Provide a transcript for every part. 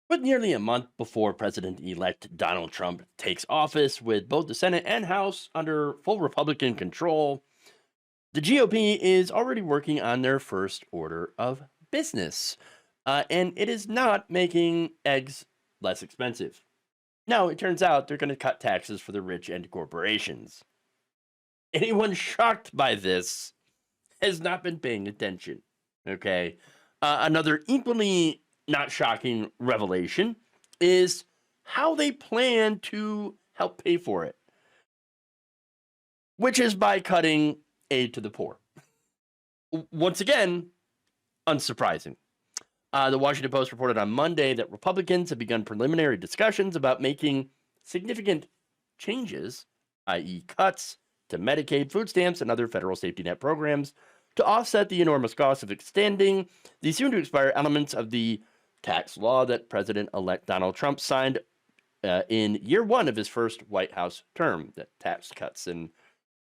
With nearly a month before President-elect Donald Trump takes office, with both the Senate and House under full Republican control, the GOP is already working on their first order of business. And it is not making eggs less expensive. No, it turns out they're going to cut taxes for the rich and corporations. Anyone shocked by this has not been paying attention. Okay. Another equally not shocking revelation is how they plan to help pay for it, which is by cutting aid to the poor. Once again, unsurprising. The Washington Post reported on Monday that Republicans have begun preliminary discussions about making significant changes, i.e., cuts to Medicaid, food stamps, and other federal safety net programs to offset the enormous cost of extending the soon to expire elements of the tax law that President elect Donald Trump signed in year one of his first White House term, the Tax Cuts and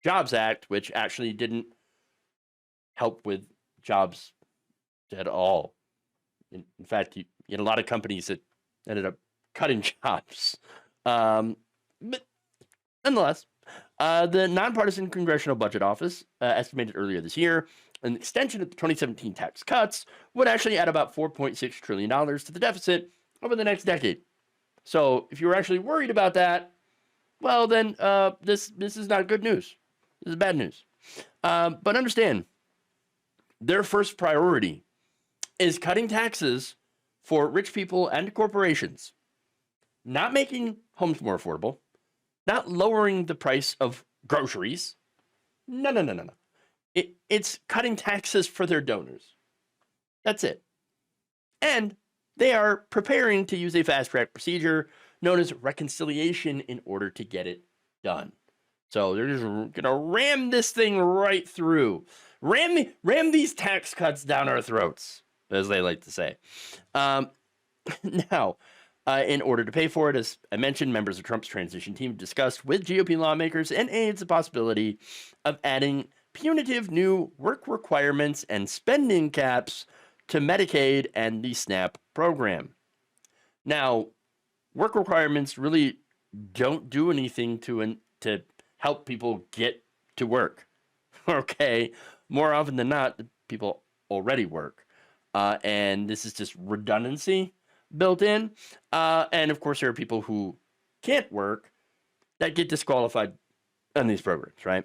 Jobs Act, which actually didn't help with jobs at all. In fact, you had a lot of companies that ended up cutting jobs. But nonetheless, the nonpartisan Congressional Budget Office estimated earlier this year an extension of the 2017 tax cuts would actually add about $4.6 trillion to the deficit over the next decade. So if you were actually worried about that, well, then this is not good news. This is bad news. But understand, their first priority is cutting taxes for rich people and corporations, not making homes more affordable, not lowering the price of groceries. No, no, no, no, no. It's cutting taxes for their donors. That's it. And they are preparing to use a fast track procedure known as reconciliation in order to get it done. So they're just going to ram this thing right through. Ram these tax cuts down our throats, as they like to say. Now, in order to pay for it, as I mentioned, members of Trump's transition team discussed with GOP lawmakers and aides the possibility of adding punitive new work requirements and spending caps to Medicaid and the SNAP program. Now, work requirements really don't do anything to help people get to work. Okay, more often than not, people already work, and this is just redundancy built in. And of course, there are people who can't work that get disqualified on these programs, right?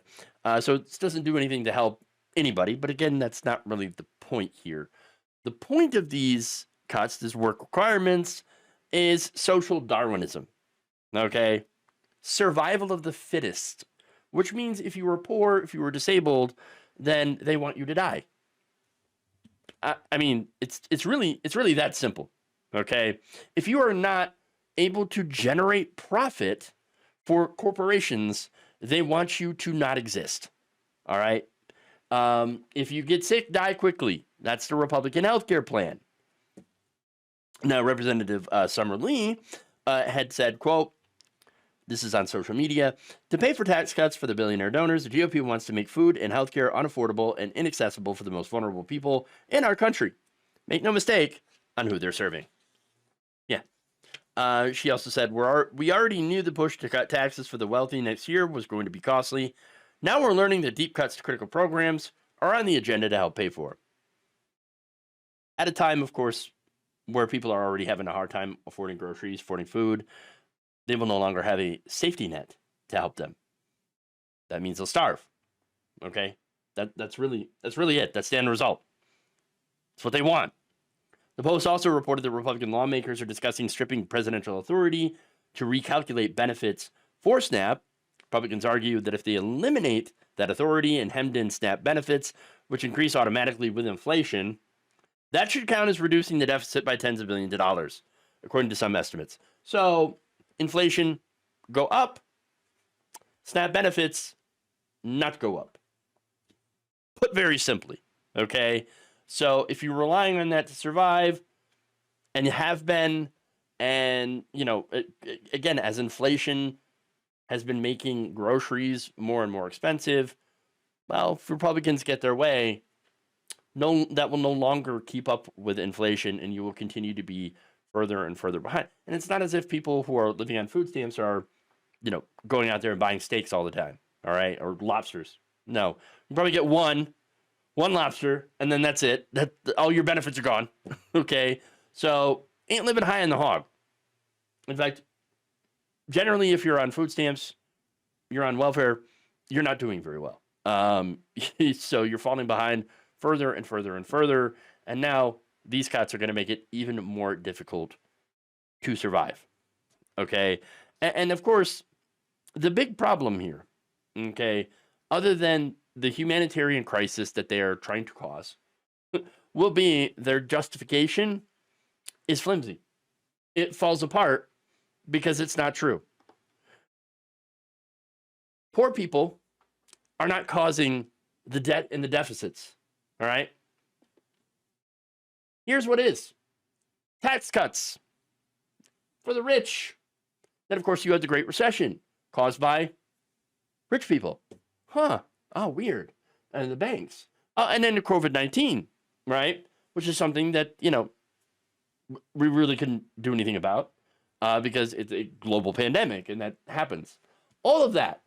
So this doesn't do anything to help anybody. But again, that's not really the point here. The point of these cuts, these work requirements, is social Darwinism. Okay, survival of the fittest, which means if you were poor, if you were disabled, then they want you to die. I mean, it's really that simple. Okay, if you are not able to generate profit for corporations, they want you to not exist. All right. If you get sick, die quickly. That's the Republican healthcare plan. Now, Representative Summer Lee had said, quote, this is on social media, to pay for tax cuts for the billionaire donors, the GOP wants to make food and healthcare unaffordable and inaccessible for the most vulnerable people in our country. Make no mistake on who they're serving. Yeah. She also said, we already knew the push to cut taxes for the wealthy next year was going to be costly. Now we're learning that deep cuts to critical programs are on the agenda to help pay for it. At a time, of course, where people are already having a hard time affording groceries, affording food, they will no longer have a safety net to help them. That means they'll starve. Okay? That's really it. That's the end result. That's what they want. The Post also reported that Republican lawmakers are discussing stripping presidential authority to recalculate benefits for SNAP. Republicans argue that if they eliminate that authority and hemmed in SNAP benefits, which increase automatically with inflation, that should count as reducing the deficit by tens of billions of dollars, according to some estimates. So, inflation go up, SNAP benefits not go up. Put very simply, okay? So if you're relying on that to survive, and you have been, and, you know, again, as inflation has been making groceries more and more expensive, well, if Republicans get their way, that will no longer keep up with inflation, and you will continue to be further and further behind. And it's not as if people who are living on food stamps are, going out there and buying steaks all the time, all right, or lobsters. No, you probably get one lobster, and then that's it. That all your benefits are gone. Okay, so ain't living high on the hog. In fact, generally, if you're on food stamps, you're on welfare, you're not doing very well. So you're falling behind further and further and further, and now these cuts are going to make it even more difficult to survive. Okay, and of course, the big problem here, okay, other than the humanitarian crisis that they are trying to cause, will be their justification is flimsy. It falls apart because it's not true. Poor people are not causing the debt and the deficits, all right? Here's what is. Tax cuts for the rich. Then, of course, you had the Great Recession caused by rich people. Huh. Oh, weird. And the banks. And then the COVID-19, right? Which is something that, we really couldn't do anything about because it's a global pandemic and that happens. All of that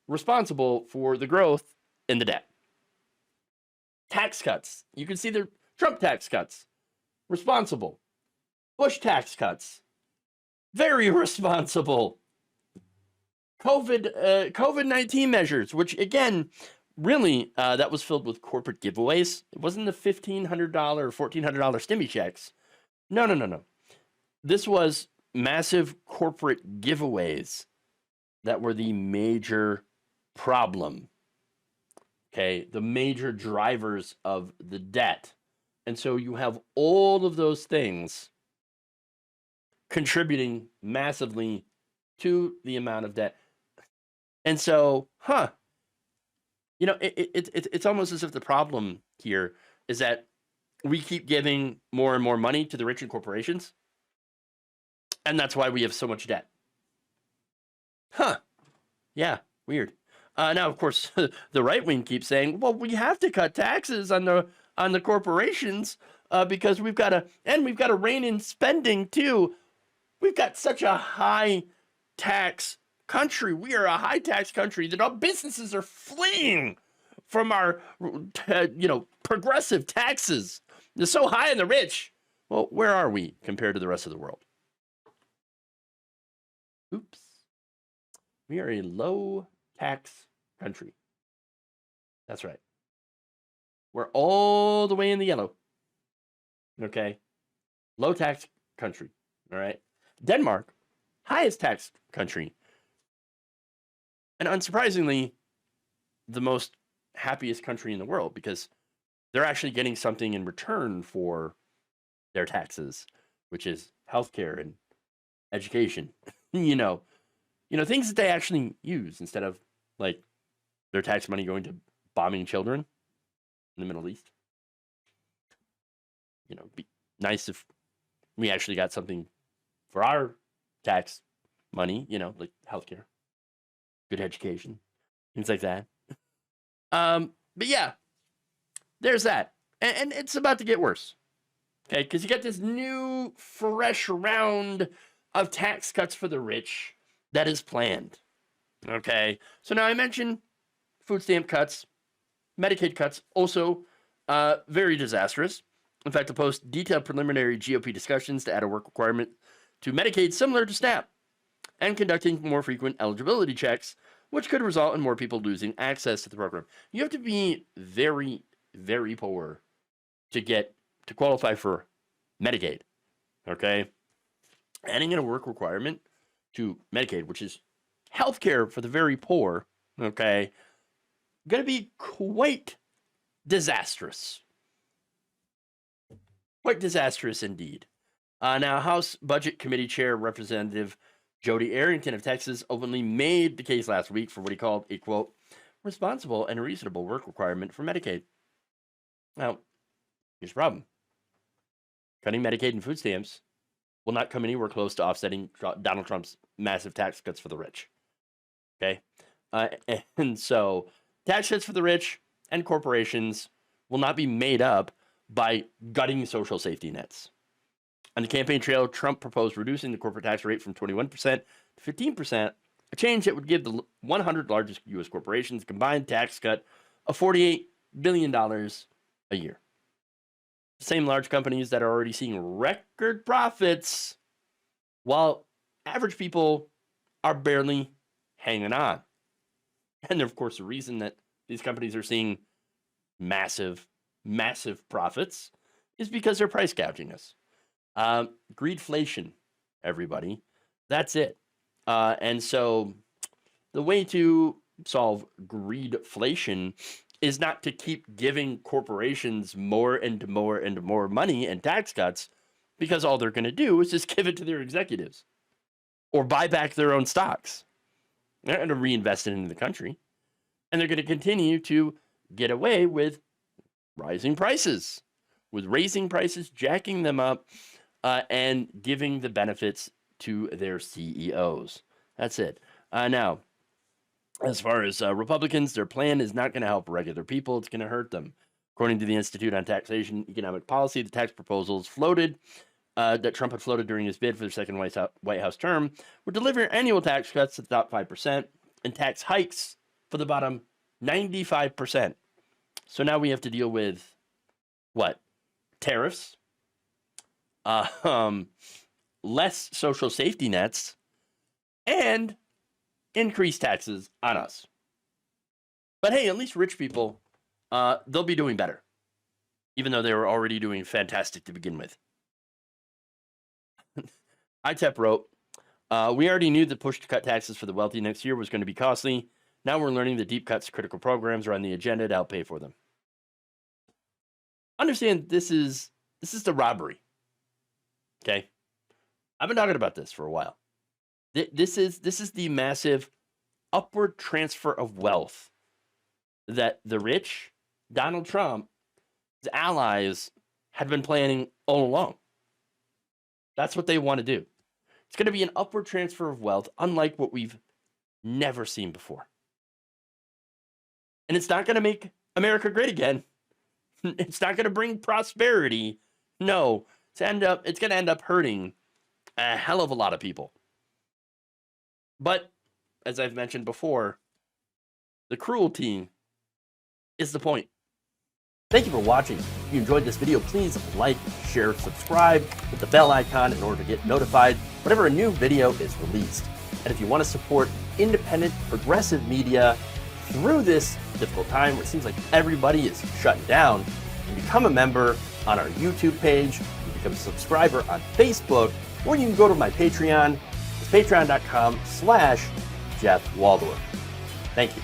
responsible for the growth in the debt. Tax cuts. You can see the Trump tax cuts. Responsible. Bush tax cuts. Very responsible. COVID-19 measures, which again, really, that was filled with corporate giveaways. It wasn't the $1,500 or $1,400 stimmy checks. No. This was massive corporate giveaways that were the major problem. Okay, the major drivers of the debt. And so you have all of those things contributing massively to the amount of debt. And so, it's almost as if the problem here is that we keep giving more and more money to the rich and corporations, and that's why we have so much debt. Yeah, weird. Now, of course, the right wing keeps saying, well, we have to cut taxes on the corporations because we've got to rein in spending too. We've got such a high tax country. We are a high tax country that our businesses are fleeing from our, progressive taxes. They're so high on the rich. Well, where are we compared to the rest of the world? Oops. We are a low tax country. That's right. We're all the way in the yellow. Okay. Low tax country. All right. Denmark, highest tax country. And unsurprisingly, the most happiest country in the world because they're actually getting something in return for their taxes, which is healthcare and education. Things that they actually use instead of like their tax money going to bombing children in the Middle East. Be nice if we actually got something for our tax money, like healthcare, good education, things like that. But yeah, there's that. And it's about to get worse. Okay, because you get this new, fresh round of tax cuts for the rich that is planned. Okay, so now I mentioned food stamp cuts, Medicaid cuts, also very disastrous. In fact, to post detailed preliminary GOP discussions to add a work requirement to Medicaid similar to SNAP, and conducting more frequent eligibility checks, which could result in more people losing access to the program. You have to be very, very poor to qualify for Medicaid. Okay, adding in a work requirement to Medicaid, which is healthcare for the very poor. Okay, going to be quite disastrous. Quite disastrous indeed. Now, House Budget Committee Chair Representative Jody Arrington of Texas openly made the case last week for what he called a, quote, responsible and reasonable work requirement for Medicaid. Now, here's the problem. Cutting Medicaid and food stamps will not come anywhere close to offsetting Donald Trump's massive tax cuts for the rich. Okay? And so, tax cuts for the rich and corporations will not be made up by gutting social safety nets. On the campaign trail, Trump proposed reducing the corporate tax rate from 21% to 15%, a change that would give the 100 largest U.S. corporations a combined tax cut of $48 billion a year. The same large companies that are already seeing record profits, while average people are barely hanging on. And of course, the reason that these companies are seeing massive profits is because they're price gouging us. Greedflation, everybody. That's it. And so the way to solve greedflation is not to keep giving corporations more and more and more money and tax cuts, because all they're going to do is just give it to their executives or buy back their own stocks. They're not going to reinvest it into the country, and they're going to continue to get away with rising prices, with raising prices, jacking them up, and giving the benefits to their CEOs. That's it. Now, as far as Republicans, their plan is not going to help regular people. It's going to hurt them. According to the Institute on Taxation and Economic Policy, the tax proposals floated that Trump had floated during his bid for the second White House term would deliver annual tax cuts to the top 5% and tax hikes for the bottom 95%. So now we have to deal with what? Tariffs, less social safety nets, and increased taxes on us. But hey, at least rich people, they'll be doing better, even though they were already doing fantastic to begin with. ITEP wrote, we already knew the push to cut taxes for the wealthy next year was going to be costly. Now we're learning that deep cuts to critical programs are on the agenda to help pay for them. Understand this is the robbery. Okay? I've been talking about this for a while. This is the massive upward transfer of wealth that the rich, Donald Trump, his allies had been planning all along. That's what they want to do. It's going to be an upward transfer of wealth unlike what we've never seen before. And it's not going to make America great again. It's not going to bring prosperity. No, it's going to end up hurting a hell of a lot of people. But as I've mentioned before, the cruelty is the point. Thank you for watching. If you enjoyed this video, please like, share, subscribe, hit the bell icon in order to get notified whenever a new video is released. And if you want to support independent, progressive media through this difficult time where it seems like everybody is shutting down, you can become a member on our YouTube page, you can become a subscriber on Facebook, or you can go to my Patreon. It's patreon.com/Jeff Waldorf. Thank you.